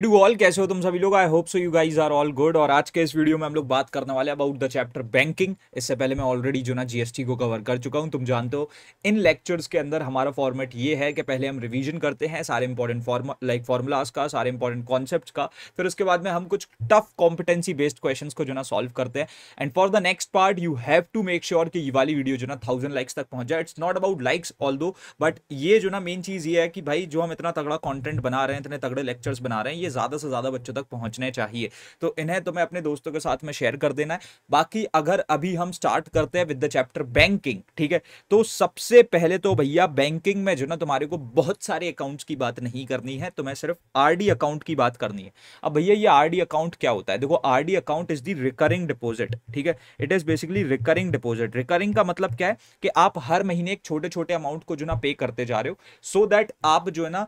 Do all कैसे हो तुम सभी लोग। I hope so you guys are all good. और आज के इस वीडियो में हम लोग बात करने वाले अबाउट द चैप्टर बैंकिंग। इससे पहले मैं ऑलरेडी जो ना जीएसटी को कवर कर चुका हूं, तुम जानते हो। इन लेक्चर्स के अंदर हमारा फॉर्मेट ये है कि पहले हम रिवीजन करते हैं सारे इंपॉर्टेंट फॉर्मूलाज का, सारे इंपॉर्टेंट कॉन्सेप्ट्स का। फिर उसके बाद में हम कुछ टफ कॉम्पिटेंसी बेस्ड क्वेश्चंस को जो ना सॉल्व करते हैं। And for the next part you have to make sure कि ये वाली वीडियो जो ना 1000 लाइक्स तक पहुंच जाए। It's not about likes all दो, बट ये जो ना मेन चीज ये है कि भाई जो हम इतना तगड़ा कंटेंट बना रहे हैं, इतने तगड़े लेक्चर्स बना रहे हैं, ये ज्यादा से ज्यादा बच्चों तक पहुंचने चाहिए। तो इन्हें तुम्हें अपने दोस्तों के साथ में शेयर कर देना है। बाकी अगर अभी हम स्टार्ट करते हैं विद द चैप्टर बैंकिंग, ठीक है, तो सबसे पहले तो भैया बैंकिंग में जो ना तुम्हारे को बहुत सारे अकाउंट्स की बात नहीं करनी है, तुम्हें सिर्फ आरडी अकाउंट की बात करनी है। अब भैया ये आरडी अकाउंट क्या होता है? देखो, RD account is the recurring deposit, ठीक है। It is basically recurring deposit. Recurring का मतलब क्या है कि आप हर महीने एक छोटे छोटे अमाउंट को जो ना पे करते जा रहे हो, सो दैट आप जो है ना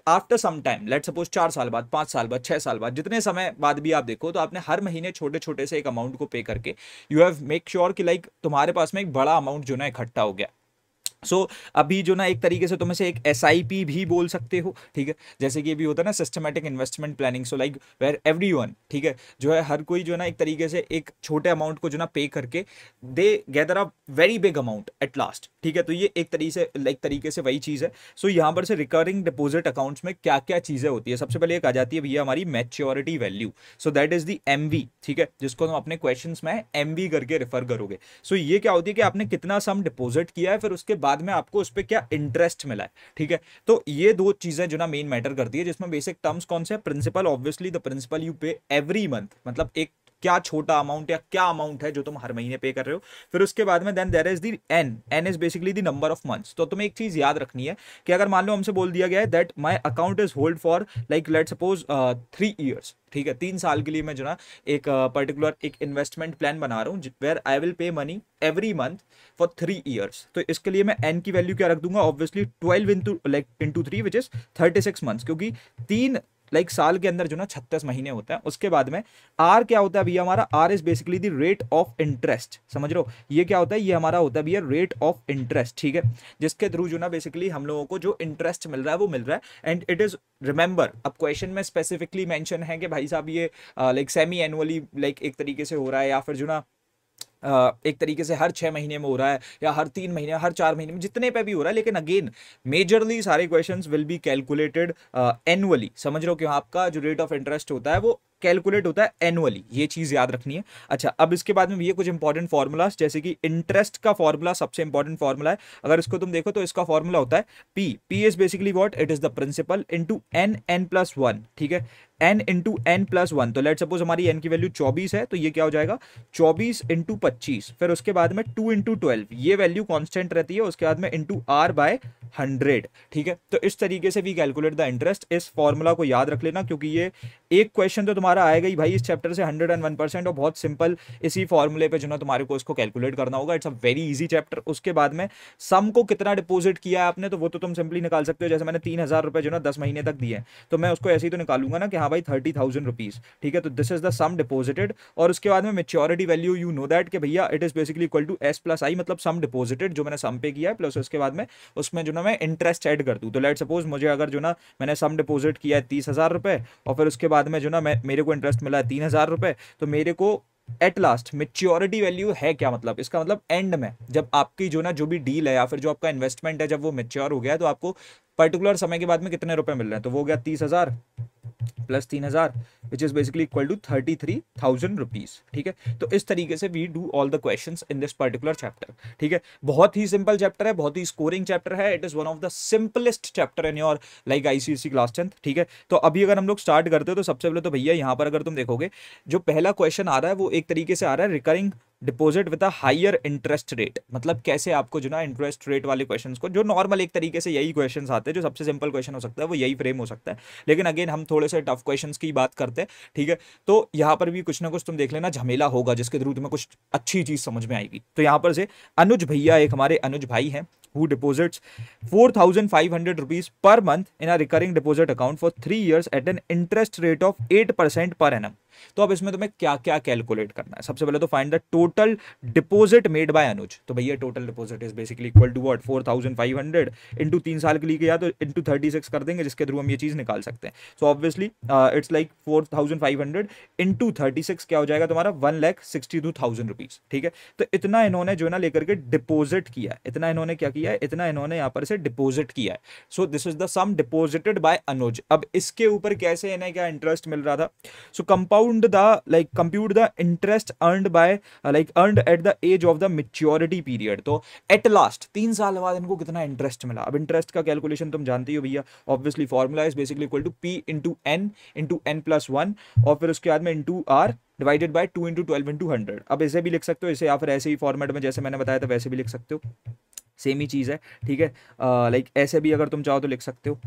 after some time, let suppose 4 साल बाद, 5 साल बाद, 6 साल बाद, जितने समय बाद भी आप देखो, तो आपने हर महीने छोटे छोटे से एक अमाउंट को पे करके यू हैव मेक श्योर कि लाइक तुम्हारे पास में एक बड़ा अमाउंट जो ना इकट्ठा हो गया। अभी जो ना एक तरीके से तुम इसे एक एसआईपी भी बोल सकते हो, ठीक है। जैसे कि अभी होता है ना systematic investment planning, so like where everyone, ठीक है, जो है हर कोई जो ना एक तरीके से एक छोटे अमाउंट को जो ना पे करके they gather a very big amount at last, ठीक है। तो ये एक तरीके से वही चीज है। यहाँ पर से रिकरिंग डिपॉजिट अकाउंट्स में क्या क्या चीजें होती है, सबसे पहले एक आ जाती है भैया हमारी maturity value. So that is the MV, ठीक है, जिसको तुम अपने क्वेश्चन में एमवी करके रेफर करोगे। ये क्या होती है कि आपने कितना सम डिपॉजिट किया है, फिर उसके बाद में आपको उस पर क्या इंटरेस्ट मिला है, ठीक है। तो ये दो चीजें जो ना मेन मैटर करती है, जिसमें बेसिक टर्म्स कौन से? Principal, obviously the principal you pay every month, मतलब एक क्या छोटा अमाउंट या क्या अमाउंट है जो तुम हर महीने पे कर रहे हो। फिर उसके बाद में then there is the n is basically the number of months. तो तुम्हें एक चीज याद रखनी है कि अगर मान लो हमसे बोल दिया गया है that my account is hold for like let suppose 3 years, ठीक है, 3 साल के लिए मैं जो ना एक पर्टिकुलर एक इन्वेस्टमेंट प्लान बना रहा हूँ where I will pay money every month for 3 years. तो इसके लिए मैं एन की वैल्यू क्या रख दूंगा? Obviously 12 into 3 which is 36 months, क्योंकि तीन साल के अंदर जो ना 36 महीने होता है। उसके बाद में आर क्या होता है भैया? हमारा R is basically the rate of interest, समझ रहे हो? ये क्या होता है? ये हमारा होता है भैया रेट ऑफ इंटरेस्ट, ठीक है, जिसके थ्रू जो ना बेसिकली हम लोगों को जो इंटरेस्ट मिल रहा है वो मिल रहा है। एंड इट इज, रिमेंबर, अब क्वेश्चन में स्पेसिफिकली मेंशन है कि भाई साहब ये लाइक सेमी एनुअली लाइक एक तरीके से हो रहा है, या फिर जो ना एक तरीके से हर 6 महीने में हो रहा है, या हर 3 महीने, हर 4 महीने में, जितने पे भी हो रहा है। लेकिन अगेन मेजरली सारे questions will be calculated annually, समझ रहे हो? कि आपका जो रेट ऑफ इंटरेस्ट होता है वो कैलकुलेट होता है एनुअली, ये चीज याद रखनी है। अच्छा, अब इसके बाद में ये कुछ इंपॉर्टेंट फॉर्मूलाज, जैसे कि इंटरेस्ट का फॉर्मूला सबसे इंपॉर्टेंट फॉर्मूला है। अगर इसको तुम देखो तो इसका फॉर्मूला होता है P is basically what? It is the principal into n+1, ठीक है, n+n+1। तो लेट सपोज हमारी n की वैल्यू 24 है, तो ये क्या हो जाएगा? 24 × 25। फिर उसके बाद में 2 × 12, ये वैल्यू कांस्टेंट रहती है। उसके बाद में इंटू r/100, ठीक है। तो इस तरीके से वी कैलकुलेट द इंटरेस्ट। इस फॉर्मूला को याद रख लेना, क्योंकि ये एक क्वेश्चन तो तुम्हारा आएगा ही भाई इस चैप्टर से 101%, और बहुत सिंपल इसी फॉर्मूले पे जो ना तुम्हारे को इसको कैलकुलेट करना होगा। It's a very easy chapter. उसके बाद में सम को कितना डिपॉजिट किया है आपने, तो वो तो तुम सिंपली निकाल सकते हो। जैसे मैंने 3000 रुपए जो ना 10 महीने तक दिए हैं, तो मैं उसको ऐसे ही तो निकालूंगा ना कि हाँ भाई 30,000 रुपीज, ठीक है। तो this is the sum deposited. और उसके बाद में maturity value, you know that कि भैया it is basically equal to S+I, मतलब सम डिपॉजिटेड जो मैंने सम पे किया है, प्लस उसके बाद में उसमें जो ना मैं इंटरेस्ट ऐड कर दूं। तो लेट सपोज मुझे अगर जो ना मैंने सम डिपॉजिट किया है 30,000 रुपए, और फिर उसके बाद में जो ना मेरे को इंटरेस्ट मिला है 3,000 रुपए, तो मेरे को एट लास्ट मेच्योरिटी वैल्यू है क्या? मतलब इसका मतलब एंड में जब आपकी जो ना जो भी डील है या फिर जो आपका इन्वेस्टमेंट है, जब वो मेच्योर हो गया है, तो आपको पर्टिकुलर समय के बाद में कितने रुपए मिल रहे हैं? तो वो हो गया 30,000 plus 3,000, which is basically equal to 33,000 rupees, ठीक है। तो इस तरीके से we do all the questions in this particular chapter, ठीक है। बहुत ही सिंपल चैप्टर है, बहुत ही स्कोरिंग चैप्टर है। It is one of the simplest chapter in your like ICSE class 10th, ठीक है। तो अभी अगर हम लोग स्टार्ट करते हो, तो सबसे पहले तो भैया यहाँ पर अगर तुम देखोगे, जो पहला क्वेश्चन आ रहा है वो एक तरीके से आ रहा है recurring deposit with a higher interest rate. मतलब कैसे आपको जो ना इंटरेस्ट रेट वाले क्वेश्चंस को, जो नॉर्मल एक तरीके से यही क्वेश्चंस आते हैं, जो सबसे सिंपल क्वेश्चन हो सकता है वो यही फ्रेम हो सकता है। लेकिन अगेन हम थोड़े से टफ क्वेश्चंस की बात करते हैं, ठीक है। तो यहाँ पर भी कुछ ना कुछ तुम देख लेना झमेला होगा, जिसके थ्रू तुम्हें कुछ अच्छी चीज समझ में आएगी। तो यहाँ पर से अनुज भैया, एक हमारे अनुज भाई हैं, who deposits 4,500 rupees per month in a recurring deposit account for 3 years at an interest rate of 8% per annum. तो अब इसमें तुम्हें क्या क्या कैलकुलेट करना है? सबसे पहले तो find the total deposit made by Anuj. तो भैया total deposit is basically equal to what, 4,500 into 3 साल के लिए किया तो इंटू 36 कर देंगे, जिसके थ्रू हम ये चीज निकाल सकते हैं। So obviously it's like 4,500 into 36 क्या हो जाएगा तुम्हारा, 1,62,000 रुपीज। ठीक है, तो इतना इन्होंने जो है ना लेकर के डिपोजिट किया है, इतना इन्होंने क्या किया है, इतना इन्होंने यहाँ पर से डिपोजिट किया है। So this is the sum deposited by Anuj. अब इसके ऊपर कैसे इन्हें क्या इंटरेस्ट मिल रहा था? सो compute the interest earned by earned at the age of the maturity period। तो एट लास्ट 3 साल बाद इनको कितना इंटरेस्ट मिला। अब इंटरेस्ट का कैलकुलेशन तुम जानते हो भैया, obviously formula is basically equal to P into n plus 1 और फिर उसके बाद में into R divided by 2 into 12 into 100। अब इसे भी लिख सकते हो इसे, या फिर ऐसे ही फॉर्मेट में जैसे मैंने बताया था वैसे भी लिख सकते हो, सेम ही चीज है। ठीक है, लाइक ऐसे भी अगर तुम चाहो तो लिख सकते हो,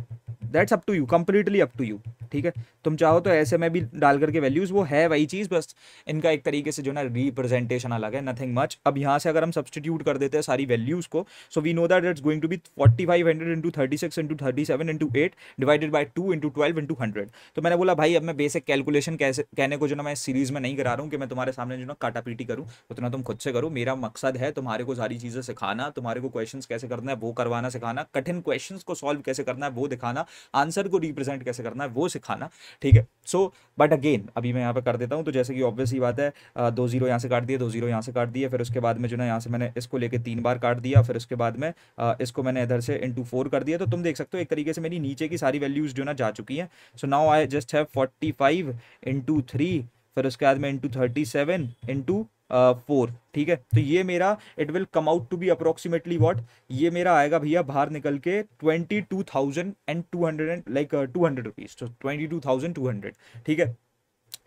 that's up to you, completely up to you. ठीक है, तुम चाहो तो ऐसे में भी डाल करके वैल्यूज, वो है वही चीज, बस इनका एक तरीके से जो ना रिप्रेजेंटेशन अलग है, नथिंग मच। अब यहाँ से अगर हम सब्सटीट्यूट कर देते हैं सारी वैल्यूज को, so we know that it's going to be 4,500 into 36 into 37 into 8 divided by 2 into 12 into 100। तो मैंने बोला भाई अब मैं बेसिक कैलकुलेशन कैसे कहने को जो ना मैं सीरीज में नहीं करा रहा हूँ कि मैं तुम्हारे सामने जो ना काटा पीटी करूँ, उतना तुम खुद से करो। मेरा मकसद है तुम्हारे को सारी चीजें सिखाना, तुम्हारे को क्वेश्चन कैसे करना है वो करवाना सिखाना, कठिन क्वेश्चन को सॉल्व कैसे करना है वो दिखाना, आंसर को रिप्रेजेंट कैसे करना है वो सिखाना। ठीक है, सो बट अगेन अभी मैं यहाँ पे कर देता हूँ। तो जैसे कि ऑब्वियस ही बात है, 2 जीरो यहाँ से काट दिए, 2 जीरो यहाँ से काट दिए, फिर उसके बाद में जो ना यहाँ से मैंने इसको लेके 3 बार काट दिया, फिर उसके बाद में इसको मैंने इधर से इंटू 4 कर दिया। तो तुम देख सकते हो एक तरीके से मेरी नीचे की सारी वैल्यूज जो ना जा चुकी हैं। So now I just have 45 into 3, फिर उसके बाद में इंटू 37 इंटू 4। ठीक है, तो ये मेरा it will come out to be approximately what, ये मेरा आएगा भैया बाहर निकल के 22,200 लाइक 200 रुपीज, तो 22,200। ठीक है,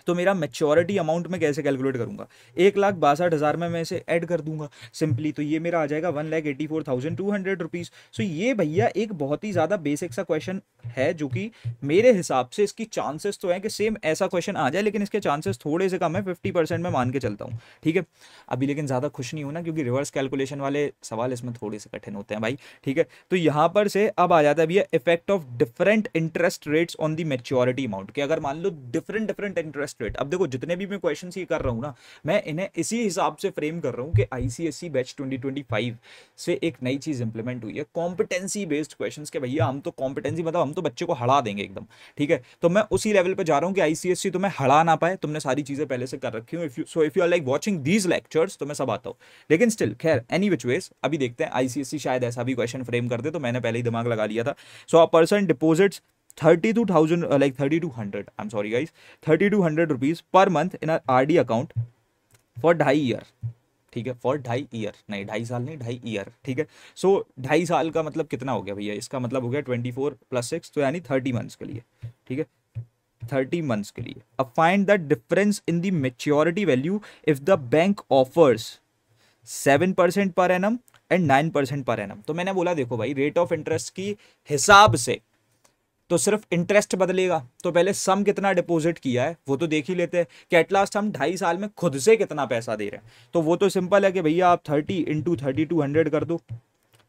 तो मेरा मेच्योरिटी अमाउंट में कैसे कैलकुलेट करूंगा, 1,62,000 में मैं इसे ऐड कर दूंगा सिंपली, तो ये मेरा आ जाएगा 1,84,200 रुपीज। सो ये भैया एक बहुत ही ज्यादा बेसिक सा क्वेश्चन है, जो कि मेरे हिसाब से इसकी चांसेस तो है कि सेम ऐसा क्वेश्चन आ जाए, लेकिन इसके चांसेस थोड़े से कम है, 50% में मान के चलता हूँ। ठीक है, अभी लेकिन ज्यादा खुश नहीं होना, क्योंकि रिवर्स कैलकुलेशन वाले सवाल इसमें थोड़े से कठिन होते हैं भाई। ठीक है, तो यहां पर से अब आ जाता है भैया effect of different interest rates on the maturity amount, कि अगर मान लो डिफरेंट इंटरेस्ट रेट, अब देखो जितने भी मैं क्वेश्चन ये कर रहा हूं ना, मैं इन्हें इसी हिसाब से फ्रेम कर रहा हूं कि आईसीएसई बैच 2025 से एक नई चीज इंप्लीमेंट हुई है, कॉम्पिटेंसी बेस्ड क्वेश्चंस, के भैया हम तो कॉम्पिटेंसी मतलब हम तो बच्चे को हरा देंगे एकदम। ठीक है, तो मैं उसी लेवल पे जा रहा हूं कि आईसीएसई तुम्हें हरा ना पाए, तुमने सारी चीजें पहले से कर रखी हूं। So if you are like watching these lectures तो मैं सब आता हूं, लेकिन स्टिल खैर एनी विच वेज अभी देखते हैं आईसीएसई शायद ऐसा भी क्वेश्चन फ्रेम कर दे, तो मैंने पहले ही दिमाग लगा लिया था। So a person deposits 3,200 I'm sorry guys, 3,200 rupees per month in a RD account for 2.5 year। ठीक है, फॉर 2.5 ईयर, नहीं 2.5 साल नहीं 2.5 ईयर। ठीक है, सो 2.5 साल का मतलब कितना हो गया भैया, इसका मतलब हो गया 24 + 6, तो यानी 30 मंथ्स के लिए। ठीक है, 30 मंथ्स के लिए। अब find the difference in the maturity value if the bank offers 7% per annum and 9% per annum. तो मैंने बोला देखो भाई, रेट ऑफ इंटरेस्ट की हिसाब से तो सिर्फ इंटरेस्ट बदलेगा, तो पहले सम कितना डिपॉजिट किया है वो तो देख ही लेते हैं कि एट लास्ट हम 2.5 साल में खुद से कितना पैसा दे रहे हैं। तो वो तो सिंपल है कि भैया आप 30 इंटू 3200 कर दो।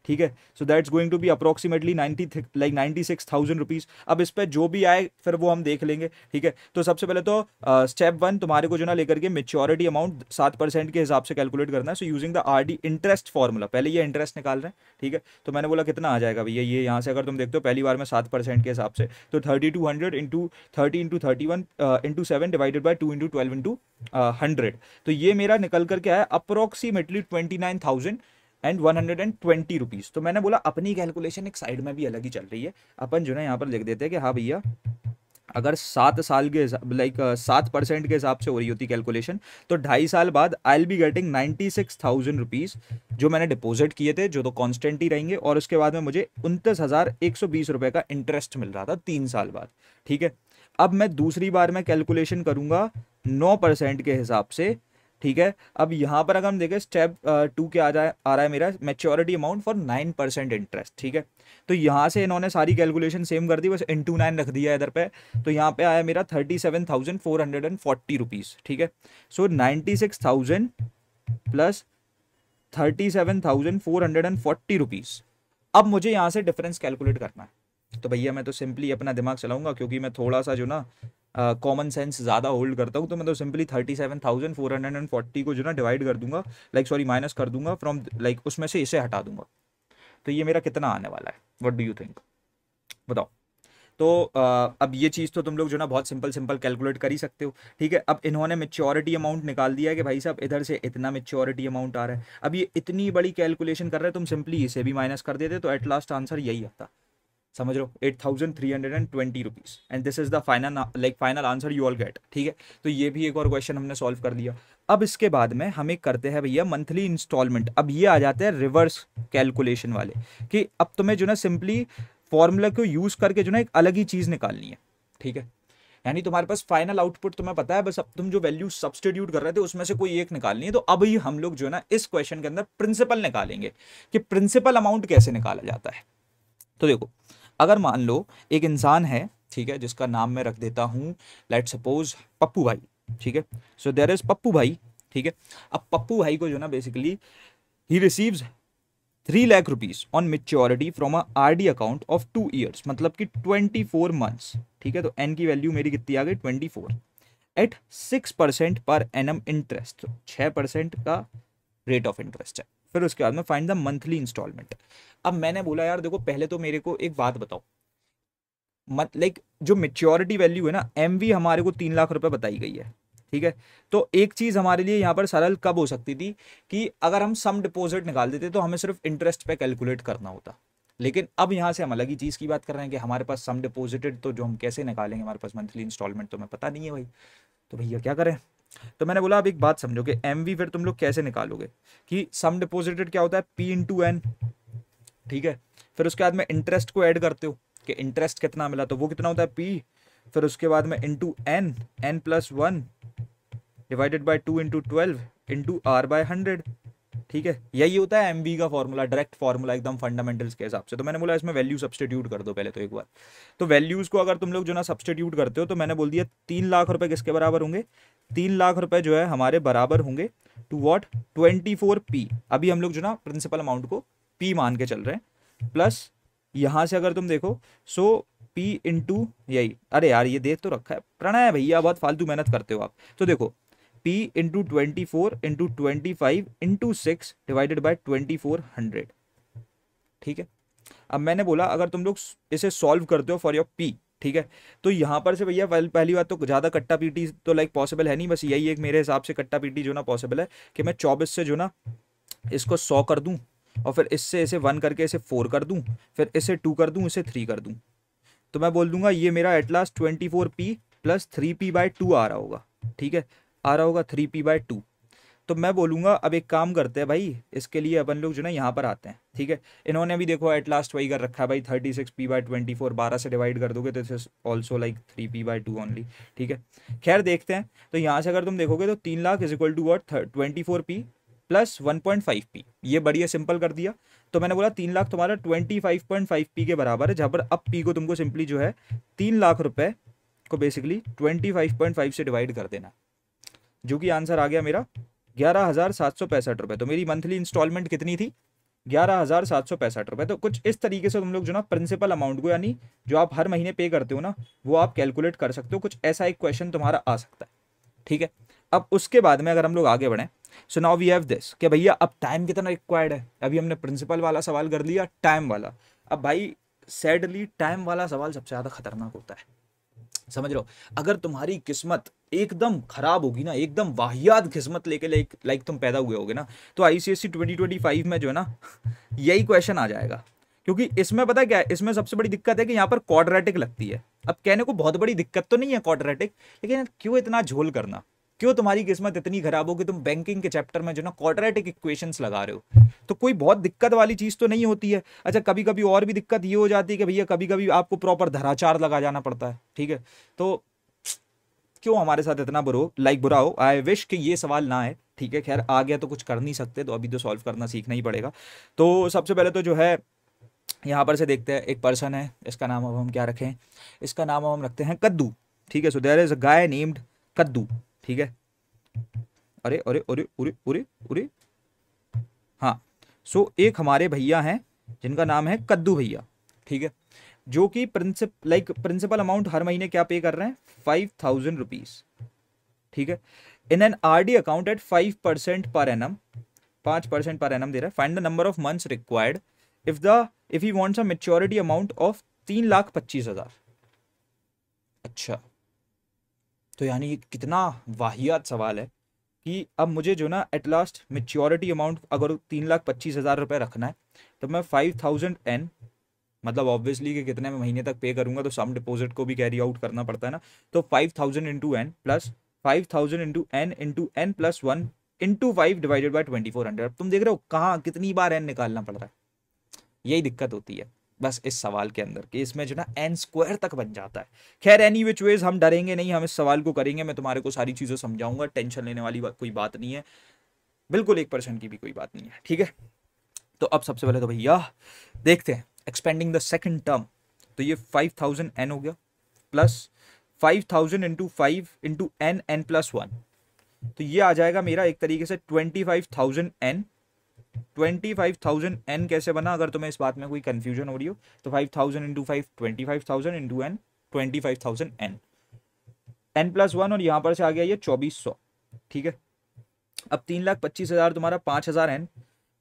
ठीक है, so that's going to be approximately 96,000 rupees. अब इस पर जो भी आए फिर वो हम देख लेंगे। ठीक है, तो सबसे पहले तो स्टेप 1 तुम्हारे को जो ना लेकर के मेच्योरिटी अमाउंट 7% के हिसाब से कैलकुलेट करना है। So using the RD interest formula, पहले ये इंटरेस्ट निकाल रहे हैं। ठीक है, तो मैंने बोला कितना आ जाएगा भैया, ये यहाँ से अगर तुम देखते हो पहली बार में 7% के हिसाब से, तो 3,200 into 30 into 31 into 7 divided by 2 into 12 into 100, तो ये मेरा निकल करके आया अप्रोक्सीमेटली 29,120 रुपीज। तो मैंने बोला अपनी कैलकुलेशन एक साइड में भी अलग ही चल रही है, अपन जो है यहाँ पर लिख देते हैं कि हाँ भैया अगर 7 साल के 7% के हिसाब से हो रही होती कैलकुलेशन, तो 2.5 साल बाद I will be getting 96,000 rupees जो मैंने डिपॉजिट किए थे, जो तो कांस्टेंट ही रहेंगे, और उसके बाद में मुझे 29,120 रुपए का इंटरेस्ट मिल रहा था 3 साल बाद। ठीक है, अब मैं दूसरी बार में कैलकुलेशन करूंगा 9% के हिसाब से। ठीक है, अब यहां पर अगर हम देखें स्टेप 2 क्या आ रहा है मेरा, मेच्योरिटी अमाउंट फॉर 9% इंटरेस्ट। ठीक है, तो यहां से इन्होंने सारी कैलकुलेशन सेम कर दी, बस इंटू 9 रख दिया इधर पे, तो यहाँ पे आया मेरा 37,440 रुपीज। ठीक है, सो 96,000 प्लस 37,440 रुपीज। अब मुझे यहाँ से डिफरेंस कैलकुलेट करना है, तो भैया मैं तो सिंपली अपना दिमाग चलाऊंगा, क्योंकि मैं थोड़ा सा जो ना कॉमन सेंस ज़्यादा होल्ड करता हूँ, तो मैं तो सिंपली 37,440 को जो ना डिवाइड कर दूंगा, लाइक सॉरी माइनस कर दूंगा फ्रॉम, लाइक उसमें से इसे हटा दूंगा, तो ये मेरा कितना आने वाला है, व्हाट डू यू थिंक, बताओ। तो अब ये चीज़ तो तुम लोग जो ना बहुत सिंपल सिंपल कैलकुलेट कर ही सकते हो, ठीक है। अब इन्होंने मेच्योरिटी अमाउंट निकाल दिया है कि भाई साहब इधर से इतना मेच्योरिटी अमाउंट आ रहा है, अब ये इतनी बड़ी कैलकुलेशन कर रहे हैं, तुम सिंपली इसे भी माइनस कर देते तो एट लास्ट आंसर यही आता, समझ लो 8,320 rupees, and this is the final, like final answer you all get, ठीक है। तो ये भी एक और क्वेश्चन हमने सॉल्व कर दिया। अब इसके बाद में हम एक करते हैं भैया मंथली इंस्टॉलमेंट। अब ये आ जाते हैं रिवर्स कैलकुलेशन वाले, कि अब तुम्हें जो ना सिंपली फॉर्मूला को यूज करके जो ना एक अलग ही चीज निकालनी है, ठीक है। यानी तुम्हारे पास फाइनल आउटपुट तुम्हें पता है, बस अब तुम जो वैल्यू सब्स्टिट्यूट कर रहे थे उसमें से कोई एक निकालनी है। तो अब ही हम लोग जो ना इस क्वेश्चन के अंदर प्रिंसिपल निकालेंगे, कि प्रिंसिपल अमाउंट कैसे निकाला जाता है। तो देखो, अगर मान लो एक इंसान है, ठीक है, जिसका नाम मैं रख देता हूं लेट सपोज पप्पू भाई, ठीक है। सो देयर इज पप्पू भाई, ठीक है। अब पप्पू भाई को जो ना basically he receives 3 lakh rupees on maturity from a RD account of 2 years, मतलब कि 24 months, ठीक है। तो एन की वैल्यू मेरी कितनी आ गई 24, एट 6% पर एनम इंटरेस्ट, 6% का रेट ऑफ इंटरेस्ट है। फिर उसके बाद में फाइंड द मंथली इंस्टॉलमेंट। अब मैंने बोला यार देखो, पहले तो मेरे को एक बात बताओ, लाइक जो मेच्योरिटी वैल्यू है ना, एमवी हमारे को 3 लाख रुपए बताई गई है, ठीक है। तो एक चीज हमारे लिए यहाँ पर सरल कब हो सकती थी, कि अगर हम सम डिपॉजिट निकाल देते तो हमें सिर्फ इंटरेस्ट पे कैलकुलेट करना होता। लेकिन अब यहाँ से हम अलग ही चीज की बात कर रहे हैं, कि हमारे पास सम डिपॉजिटेड, तो जो हम कैसे निकालेंगे, हमारे पास मंथली इंस्टॉलमेंट तो हमें पता नहीं है भाई, तो भैया क्या करें। तो मैंने बोला अब एक बात समझो कि एमवी फिर तुम लोग कैसे निकालोगे, कि सम डिपॉजिटेड क्या होता है, पी इंटू एन, ठीक है। फिर उसके बाद में इंटरेस्ट को ऐड करते हो, कि इंटरेस्ट कितना मिला, तो वो कितना होता है पी, फिर उसके बाद में into n, n plus 1 divided by 2 into 12 into R by 100, ठीक है। यही होता है एमवी का फॉर्मूला, डायरेक्ट फॉर्मूला एकदम फंडामेंटल्स के हिसाब से। तो मैंने बोला इसमें वैल्यू सब्स्टिट्यूट कर दो पहले तो एक बार। तो वैल्यूज को अगर तुम लोग जो ना सब्स्टिट्यूट करते हो, तो मैंने बोल दिया 3 लाख रुपए किसके बराबर होंगे, 3 लाख रुपए जो है हमारे बराबर होंगे टू वॉट, 24 पी। अभी हम लोग जो ना प्रिंसिपल अमाउंट को पी मान के चल रहे हैं, प्लस यहां से अगर तुम देखो, सो पी इंटू यही, अरे यार ये देख तो रखा है, प्रणय भैया बहुत फालतू मेहनत करते हो आप। तो देखो P into 24 into 25 into 6 divided by 2400, ठीक है। अब मैंने बोला अगर तुम लोग इसे सॉल्व करते हो फॉर योर P, ठीक है, तो यहां पर से भैया पहली बात तो ज्यादा कट्टा पीटी तो लाइक पॉसिबल है नहीं, बस यही एक मेरे हिसाब से कट्टा पीटी जो ना पॉसिबल है, कि मैं 24 से जो ना इसको 100 कर दूं, और फिर इससे इसे 1 करके इसे 4 कर दूं, फिर इसे 2 कर दूं, इसे 3 कर दूं, तो मैं बोल दूंगा ये मेरा at last 24p plus 3p/2 आ रहा होगा, ठीक है, आ रहा होगा 3p/2। तो मैं बोलूंगा अब एक काम करते हैं भाई, इसके लिए अपन लोग जो ना यहाँ पर आते हैं, ठीक है। इन्होंने अभी देखो एट लास्ट वही कर रखा है भाई, 36p/24, 12 से डिवाइड कर दोगे तो it's also like 3p/2 only, ठीक है। खैर देखते हैं, तो यहाँ से अगर तुम देखोगे तो 3 lakh is equal to what 24p plus 1.5p, ये बढ़िया सिंपल कर दिया। तो मैंने बोला 3 लाख तुम्हारा 25.5p के बराबर है, जहां पर अब p को तुमको सिंपली जो है 3 लाख रुपए को बेसिकली 25.5 से डिवाइड कर देना, जो कि आंसर आ गया मेरा 11,765 रुपए। तो मेरी मंथली इंस्टॉलमेंट कितनी थी, 11,765 रुपए। तो कुछ इस तरीके से तुम लोग जो ना प्रिंसिपल अमाउंट को, यानी जो आप हर महीने पे करते हो ना, वो आप कैलकुलेट कर सकते हो। कुछ ऐसा एक क्वेश्चन तुम्हारा आ सकता है, ठीक है। अब उसके बाद में अगर हम लोग आगे बढ़े, so now we have this कि भैया अब टाइम कितना रिक्वायर्ड है। अभी हमने प्रिंसिपल वाला सवाल कर लिया, टाइम वाला। अब भाई सैडली टाइम वाला सवाल सबसे ज्यादा खतरनाक होता है, समझ लो। अगर तुम्हारी किस्मत एकदम खराब होगी ना, एकदम वाहियात किस्मत लेके लाइक तुम पैदा हुए होगे ना, तो आईसीएससी 2025 में जो है ना यही क्वेश्चन आ जाएगा। क्योंकि इसमें पता क्या है, इसमें सबसे बड़ी दिक्कत है कि यहाँ पर क्वाड्रेटिक लगती है। अब कहने को बहुत बड़ी दिक्कत तो नहीं है क्वाड्रेटिक, लेकिन क्यों इतना झोल करना, क्यों तुम्हारी किस्मत इतनी खराब हो कि तुम बैंकिंग के चैप्टर में जो ना क्वाड्रेटिक इक्वेशंस लगा रहे हो। तो कोई बहुत दिक्कत वाली चीज तो नहीं होती है। अच्छा कभी कभी और भी दिक्कत ये हो जाती है कि भैया कभी कभी आपको प्रॉपर धराचार लगा जाना पड़ता है, ठीक है। तो क्यों हमारे साथ इतना बुरा हो। आई विश कि ये सवाल ना आए, ठीक है। खैर आ गया तो कुछ कर नहीं सकते, तो अभी तो सॉल्व करना सीखना ही पड़ेगा। तो सबसे पहले तो जो है यहाँ पर से देखते हैं, एक पर्सन है, इसका नाम अब हम क्या रखें, इसका नाम अब हम रखते हैं कद्दू, ठीक है। So there is a guy named Kaddu, ठीक है। अरे अरे अरे अरे अरे अरे, हाँ। सो एक हमारे भैया हैं जिनका नाम है कद्दू भैया, ठीक है, जो कि प्रिंसिपल अमाउंट हर महीने क्या पे कर रहे हैं, 5,000 रुपीज, ठीक है, in an RD account at 5% per annum, 5% per annum दे रहा है। Find the number of months required if he wants a maturity amount of 3,25,000। अच्छा, तो यानी ये कितना वाहियात सवाल है कि अब मुझे जो ना एट लास्ट मेच्योरिटी अमाउंट अगर 3,25,000 रुपये रखना है, तो मैं 5,000 मतलब ऑब्वियसली कि कितने में महीने तक पे करूंगा, तो सम डिपॉजिट को भी कैरी आउट करना पड़ता है ना, तो 5,000 into n plus 5,000 into n plus 1 into 5 divided by 2,400। अब तुम देख रहे हो कहाँ कितनी बार एन निकालना पड़ रहा है, यही दिक्कत होती है बस इस सवाल के अंदर कि इसमें जो ना एन स्क्वायर तक बन जाता है। खैर एनी विच वेज हम डरेंगे नहीं, हम इस सवाल को करेंगे, मैं तुम्हारे को सारी चीजें समझाऊंगा, टेंशन लेने वाली कोई बात नहीं है, बिल्कुल 1% की भी कोई बात नहीं है, ठीक है। तो अब सबसे पहले तो भैया देखते हैं एक्सपेंडिंग द सेकंड टर्म, तो ये 5,000 एन हो गया plus 5,000 into 5 into n plus 1, तो ये आ जाएगा मेरा एक तरीके से 25,000 एन। 25,000 एन कैसे बना, अगर तुम्हें इस बात में कोई कंफ्यूजन हो रही हो, तो 5,000 into 5 25,000 into n 25,000 n plus 1, और यहां पर से आ गया ये 2,400, ठीक है। अब 3,25,000 तुम्हारा 5,000 n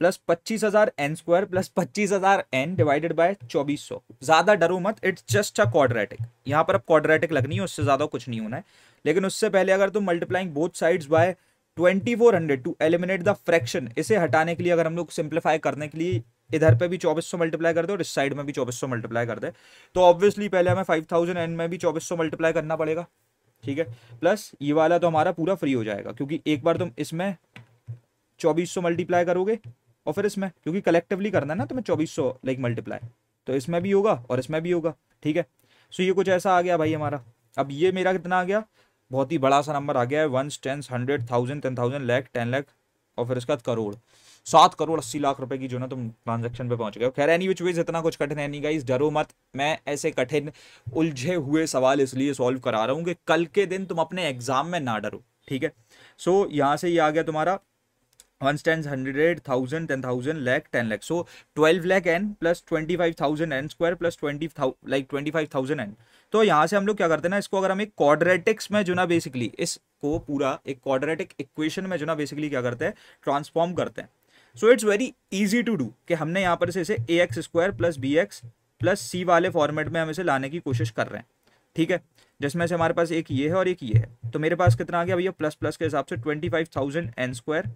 plus 25,000 n square plus 25,000 n divided by 2,400। ज्यादा डरो मत, इट्स जस्ट अ क्वाड्रेटिक, यहाँ पर अब क्वाड्रेटिक लगनी है, उससे ज्यादा कुछ नहीं होना है। लेकिन उससे पहले अगर तुम multiplying both sides by 2,400 to eliminate the fraction, इसे हटाने के लिए अगर हम लोग सिंप्लीफाई करने के लिए इधर पे भी 2,400 मल्टीप्लाई कर दे और इस साइड में भी 2,400 मल्टीप्लाई कर दे, तो ऑब्वियसली पहले हमें 5,000 एन में भी 2,400 मल्टीप्लाई करना पड़ेगा, ठीक है। प्लस ये वाला तो हमारा पूरा फ्री हो जाएगा, क्योंकि एक बार तुम इसमें 2,400 मल्टीप्लाई करोगे और फिर इसमें, क्योंकि कलेक्टिवली करना है ना तुम्हें 2,400 मल्टीप्लाई, तो इसमें भी होगा और इसमें भी होगा, ठीक है। सो ये कुछ ऐसा आ गया भाई हमारा। अब ये मेरा कितना आ गया, बहुत ही बड़ा सा नंबर आ गया है, 1 10 100 1000 10,000 लाख 10 लाख और फिर इसका करोड़, 7,80,00,000 रुपए की जो ना तुम ट्रांजेक्शन पे पहुंच गए हो। खैर एनी विच वेज इतना कुछ कठिन है नहीं गाइस, डरो मत, मैं ऐसे कठिन उलझे हुए सवाल इसलिए सॉल्व करा रहा हूं कि कल के दिन तुम अपने एग्जाम में ना डरो, ठीक है। सो यहां से ये आ गया तुम्हारा 1 10 100 1000 10,000 lakh 10 lakh, so 12 lakh n plus 25,000 n square plus 25,000 n. तो यहाँ से हम लोग क्या करते हैं ना, इसको अगर हम एक क्वाड्रेटिक्स में जो ना बेसिकली इसको पूरा एक क्वाड्रेटिक इक्वेशन में जो ना बेसिकली क्या करते हैं, ट्रांसफॉर्म करते हैं। So it's very easy to do कि हमने यहाँ पर से इसे A x square plus B x plus C वाले फॉर्मेट में हम इसे लाने की कोशिश कर रहे हैं, ठीक है, जिसमें से हमारे पास एक ये है और एक ये है। तो मेरे पास कितना आ गया भैया, प्लस प्लस के हिसाब से 25,000 n square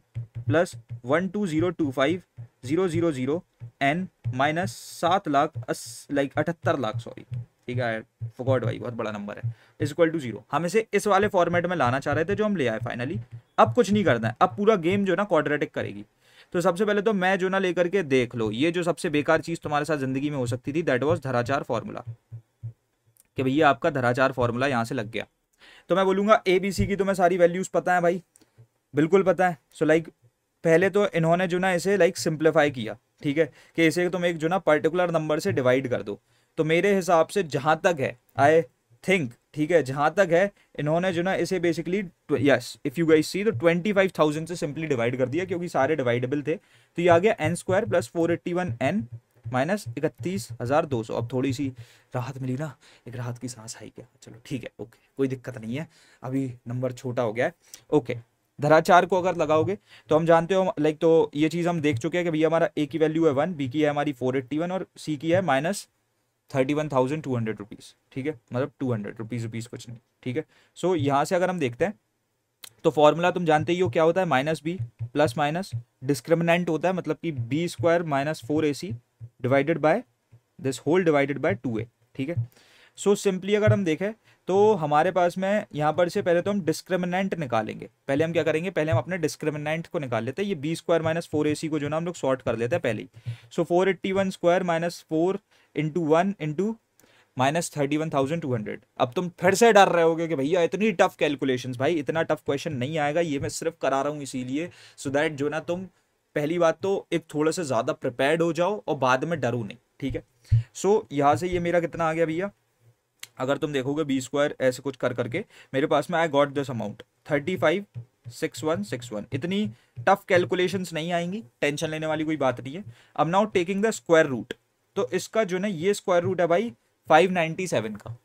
plus 12025,000 n minus 78,00,000 sorry, ठीक है, फॉरगॉट भाई बहुत बड़ा नंबर है, इज इक्वल टू 0। हम इसे इस वाले फॉर्मेट में लाना चाह रहे थे जो हम ले आए फाइनली। अब कुछ नहीं करना है, अब पूरा गेम जो ना क्वाड्रेटिक करेगी। तो सबसे पहले तो मैं जो ना लेकर के देख लो, ये जो सबसे बेकार चीज तुम्हारे साथ जिंदगी में हो सकती थी, दैट वाज धराचार फॉर्मूला, कि भैया आपका धराचार फॉर्मूला यहां से लग गया। तो मैं बोलूंगा ABC की तुम्हें सारी वैल्यूज पता है भाई, बिल्कुल पता है। सो पहले तो इन्होंने जो ना इसे सिंप्लीफाई किया, ठीक है, कि इसे तुम एक जो ना पर्टिकुलर नंबर से डिवाइड कर दो। तो मेरे हिसाब से जहां तक है आई थिंक, ठीक है, जहां तक है इन्होंने जो ना इसे basically yes if you guys see तो 25,000 से सिंपली डिवाइड कर दिया, क्योंकि सारे डिवाइडेबल थे। तो ये आ गया n square plus 481 n minus 31,200। अब थोड़ी सी राहत मिली ना, एक राहत की सांस आई क्या, चलो ठीक है, ओके, कोई दिक्कत नहीं है, अभी नंबर छोटा हो गया है, ओके। धराचार को अगर लगाओगे तो हम जानते हो तो ये चीज हम देख चुके हैं कि भैया हमारा ए की वैल्यू है 1, बी की है हमारी 481 और सी की है माइनस 31,200 रुपीज, ठीक है, मतलब 200 रुपीज कुछ नहीं, ठीक है। सो यहाँ से अगर हम देखते हैं तो फॉर्मूला तुम जानते ही हो क्या होता है, minus b plus minus discriminant होता है, मतलब कि b square minus 4AC divided by this whole divided by 2A, ठीक है। सो सिंपली अगर हम देखें तो हमारे पास में यहाँ पर से पहले तो हम डिस्क्रिमिनेंट निकालेंगे। पहले हम क्या करेंगे, पहले हम अपने डिस्क्रिमिनेंट को निकाल लेते हैं, ये बी स्क्वायर माइनस 4AC को जो ना हम लोग सॉर्ट कर लेते हैं पहले ही। सो 481 square minus 4 into 1 into minus 31,200। अब तुम फिर से डर रहे होगे कि भैया इतनी टफ कैलकुलेशंस, भाई इतना टफ क्वेश्चन नहीं आएगा, ये मैं सिर्फ करा रहा हूँ इसीलिए सो दैट जो ना तुम पहली बात तो एक थोड़ा सा ज्यादा प्रिपेयर्ड हो जाओ और बाद में डरो नहीं, ठीक है। सो यहाँ से ये मेरा कितना आ गया भैया, अगर तुम देखोगे बी स्क्वायर ऐसे कुछ कर करके मेरे पास में आई गॉट दिस अमाउंट 35 6161। इतनी टफ कैलकुलेशंस नहीं आएंगी, टेंशन लेने वाली कोई बात नहीं है। अब now taking the square root, तो इसका जो ना ये स्क्वायर रूट है भाई 597 का।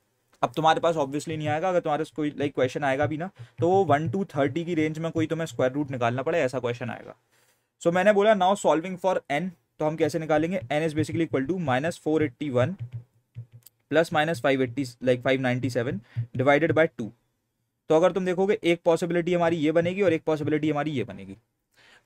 अब तुम्हारे पास ऑब्वियसली नहीं आएगा, अगर तुम्हारे पास कोई लाइक क्वेश्चन आएगा भी ना तो वो 1 to 30 की रेंज में कोई तुम्हें स्क्वायर रूट निकालना पड़े, ऐसा क्वेश्चन आएगा। सो मैंने बोला नाउ सॉल्विंग फॉर n, तो हम कैसे निकालेंगे, n is basically equal to -481 plus -580 like 597 divided by 2। तो अगर तुम देखोगे एक पॉसिबिलिटी हमारी ये बनेगी और एक पॉसिबिलिटी हमारी ये बनेगी।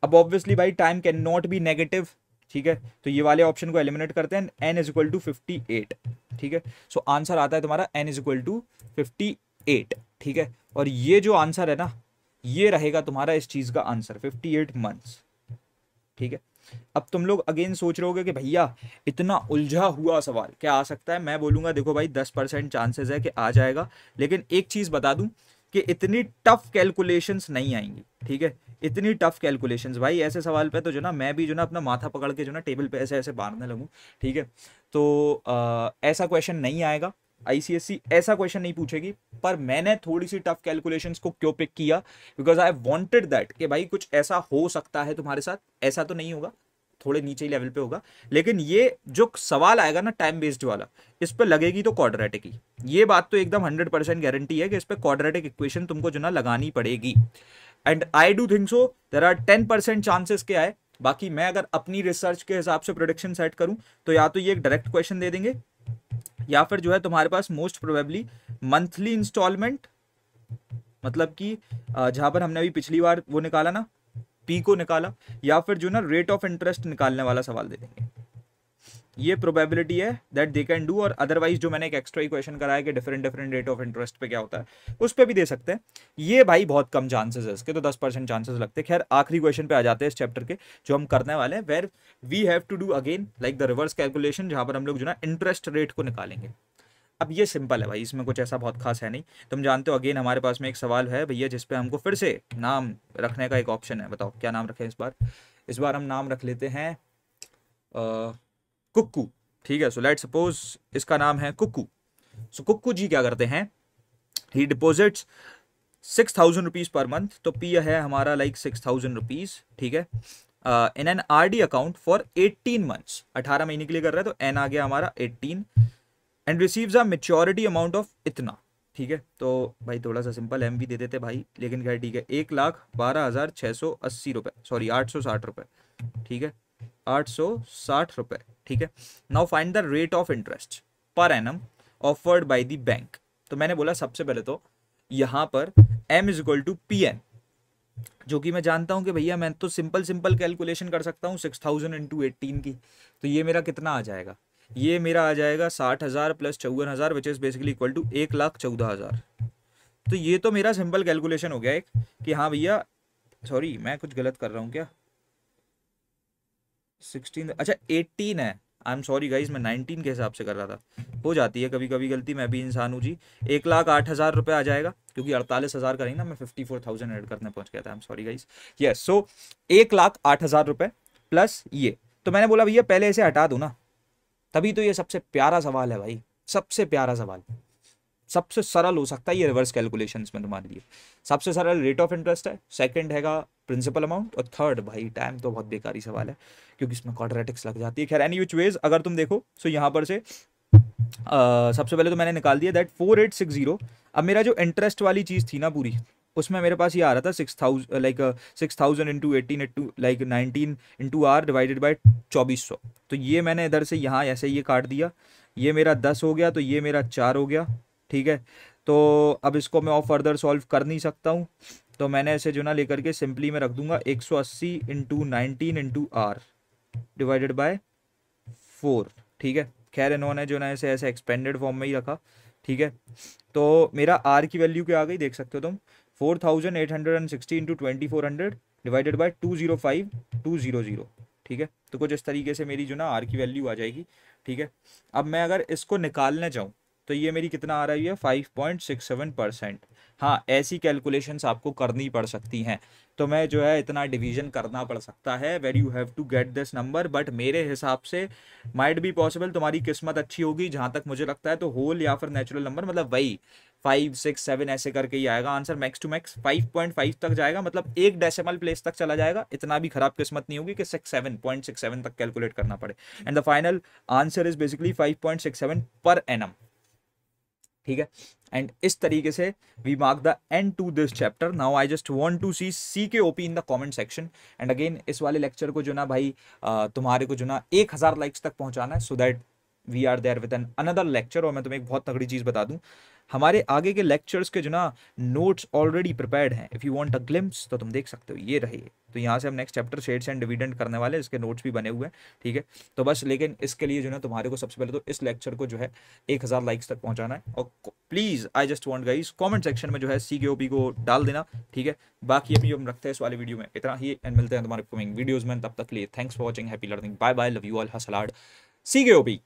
अब ऑब्वियसली भाई time can not be negative, ठीक है, तो ये वाले ऑप्शन को एलिमिनेट करते हैं, n इज इक्वल टू 58, ठीक है। सो आंसर आता है तुम्हारा n इज इक्वल टू 58, ठीक है। और ये जो आंसर है ना, ये रहेगा तुम्हारा इस चीज का आंसर 58 मंथ्स, ठीक है। अब तुम लोग अगेन सोच रहे होगे कि भैया इतना उलझा हुआ सवाल क्या आ सकता है। मैं बोलूंगा देखो भाई 10% चांसेस है कि आ जाएगा, लेकिन एक चीज बता दूं कि इतनी टफ कैलकुलेशंस नहीं आएंगी, ठीक है। इतनी टफ कैलकुलेशंस भाई ऐसे सवाल पे तो जो ना मैं भी जो ना अपना माथा पकड़ के जो ना टेबल पे ऐसे ऐसे मारने लगूं, ठीक है। तो ऐसा क्वेश्चन नहीं आएगा, आईसीएससी ऐसा क्वेश्चन नहीं पूछेगी। पर मैंने थोड़ी सी टफ कैलकुलेशंस को क्यों पिक किया, बिकॉज आई वांटेड दैट कि भाई कुछ ऐसा हो सकता है तुम्हारे साथ, ऐसा तो नहीं होगा, थोड़े नीचे ही लेवल पे होगा, लेकिन ये जो सवाल आएगा ना टाइम बेस्ड वाला, इस पे लगेगी तो क्वाड्रेटिक ही। ये बात तो एकदम 100% गारंटी है कि इस पे क्वाड्रेटिक इक्वेशन तुमको जो ना लगानी पड़ेगी। And I do think so there are 10% chances के आए। बाकी मैं अगर अपनी रिसर्च के हिसाब से प्रोडिक्शन सेट करूं तो या तो ये एक डायरेक्ट क्वेश्चन दे देंगे, या फिर जो है तुम्हारे पास मोस्ट प्रोबेबली मंथली इंस्टॉलमेंट, मतलब कि जहां पर हमने अभी पिछली बार वो निकाला ना, पी को निकाला, या फिर जो ना रेट ऑफ इंटरेस्ट निकालने वाला सवाल दे देंगे। ये प्रोबेबिलिटी है दैट दे कैन डू। और अदरवाइज जो मैंने एक एक्स्ट्रा क्वेश्चन कराया कि different different rate of interest पे क्या होता है, उस पर भी दे सकते हैं। ये भाई बहुत कम चांसेस है इसके, तो 10% चांसेस लगते हैं। खैर आखिरी क्वेश्चन पे आ जाते हैं इस चैप्टर के जो हम करने वाले हैं, where we have to do again like the reverse calculation, जहां पर हम लोग जो ना इंटरेस्ट रेट को निकालेंगे। अब ये सिंपल है भाई, इसमें कुछ ऐसा बहुत खास है नहीं। तुम जानते हो अगेन हमारे पास में एक सवाल है भैया जिसपे हमको फिर से नाम रखने का एक ऑप्शन है। बताओ क्या नाम रखें इस बार। इस बार हम नाम रख लेते हैं कुक्कू, ठीक है। सो लेट्स सपोज इसका नाम है कुक्कू। सो कुक्कू जी क्या करते हैं, ही डिपोजिट्स 6,000 रुपीज पर मंथ, तो पी है हमारा लाइक 6,000 रुपीज, ठीक है, in an RD account for 18 months, 18 महीने के लिए कर रहा है, तो एन आ गया हमारा 18, and receives a maturity amount of इतना, ठीक है। तो भाई थोड़ा सा सिंपल एम भी दे देते भाई, लेकिन खैर ठीक है, 1,12,680 रुपए, सॉरी 860 रुपए, ठीक है, 860 रुपए, ठीक है। Now find the rate of interest per annum offered by the bank. तो मैंने बोला सबसे पहले तो यहां पर m is equal to P N, जो कि मैं जानता हूं कि भैया मैं तो सिंपल कैलकुलेशन कर सकता हूं 6,000 इंटू 18 की। तो ये मेरा कितना आ जाएगा, ये मेरा आ जाएगा 60,000 plus 54,000 which is basically equal to 1,14,000। तो ये तो मेरा सिंपल कैलकुलेशन हो गया एक कि हाँ भैया, सॉरी मैं कुछ गलत कर रहा हूँ क्या, 16, अच्छा 18 है, आई एम सॉरी गाइज, मैं 19 के हिसाब से कर रहा था, हो जाती है कभी कभी गलती, मैं भी इंसान हूँ जी। 1,08,000 रुपये आ जाएगा, क्योंकि 48,000 करेंगे ना, मैं 54,000 ऐड करने पहुंच गया था, I am sorry guys. Yes, so 1,08,000 रुपये प्लस ये, तो मैंने बोला भैया पहले इसे हटा दो ना, तभी तो ये सबसे प्यारा सवाल है भाई, सबसे प्यारा सवाल, सबसे सरल हो सकता है ये रिवर्स कैलकुलेशंस में तुम्हारे लिए। सबसे सरल रेट ऑफ इंटरेस्ट है, सेकंड हैगा प्रिंसिपल अमाउंट, और थर्ड भाई टाइम तो बहुत बेकारी सवाल है क्योंकि इसमें क्वाड्रेटिक्स लग जाती है। खैर एनी विच वेज अगर तुम देखो सो यहाँ पर से सबसे पहले तो मैंने निकाल दिया दैट 4860। अब मेरा जो इंटरेस्ट वाली चीज़ थी ना पूरी, उसमें मेरे पास ये आ रहा था 6,000 like 6,000 into 18 into like 19 into R divided by 2400। तो ये मैंने इधर से यहाँ ऐसे ये काट दिया, ये मेरा 10 हो गया, तो ये मेरा 4 हो गया, ठीक है। तो अब इसको मैं और फर्दर सॉल्व कर नहीं सकता हूँ, तो मैंने ऐसे जो ना लेकर के सिंपली मैं रख दूंगा 180 into 19 into R divided by 4, ठीक है। खैर इन्होंने जो ना ऐसे ऐसे एक्सपेंडेड फॉर्म में ही रखा, ठीक है। तो मेरा आर की वैल्यू क्या आ गई देख सकते हो तुम, 4,860 इंटू 2,400 डिवाइडेड बाय 205,200, ठीक है। तो कुछ इस तरीके से मेरी जो ना आर की वैल्यू आ जाएगी, ठीक है। अब मैं अगर इसको निकालने जाऊँ तो ये मेरी कितना आ रही है 5.67%, हाँ ऐसी कैलकुलेशंस आपको करनी पड़ सकती हैं, तो मैं जो है इतना डिवीजन करना पड़ सकता है where you have to get this number, but मेरे हिसाब से माइट बी पॉसिबल, तुम्हारी किस्मत अच्छी होगी जहां तक मुझे लगता है, तो होल या फिर नेचुरल नंबर मतलब वही 5 6 7 ऐसे करके ही आएगा आंसर, मैक्स टू मैक्स 5.5 तक जाएगा, मतलब एक डेसिमल प्लेस तक चला जाएगा, इतना भी खराब किस्मत नहीं होगी कि 6.7 तक कैलकुलेट करना पड़े, and the final answer is basically 5.67 per annum. ठीक है, एंड इस तरीके से we mark the end to this chapter. Now I just want to see K OP in the comment section, and again इस वाले lecture को जो ना भाई तुम्हारे को जो ना 1000 लाइक्स तक पहुंचाना है, so that we are there with an another lecture. और मैं तुम्हें एक बहुत तगड़ी चीज बता दूं, हमारे आगे के लेक्चर्स के जो ना नोट्स ऑलरेडी प्रिपेयर्ड हैं, if you want a glimpse तो तुम देख सकते हो, ये रहे। तो यहाँ से हम next chapter shades and dividend करने वाले हैं, इसके नोट्स भी बने हुए हैं। ठीक है, तो बस लेकिन इसके लिए जो ना तुम्हारे को सबसे पहले तो इस लेक्चर को जो है 1000 लाइक्स तक पहुंचाना है, और please I just want guys comment section में जो है CKOP को डाल देना। ठीक है, बाकी अभी हम रखते हैं इस वाले वीडियो में इतना ही, एंड मिलते हैं तुम्हारे कमिंग वीडियोज में, तब तक के लिए thanks for watching, happy learning, bye bye, love you all, हसलाड, CKOP।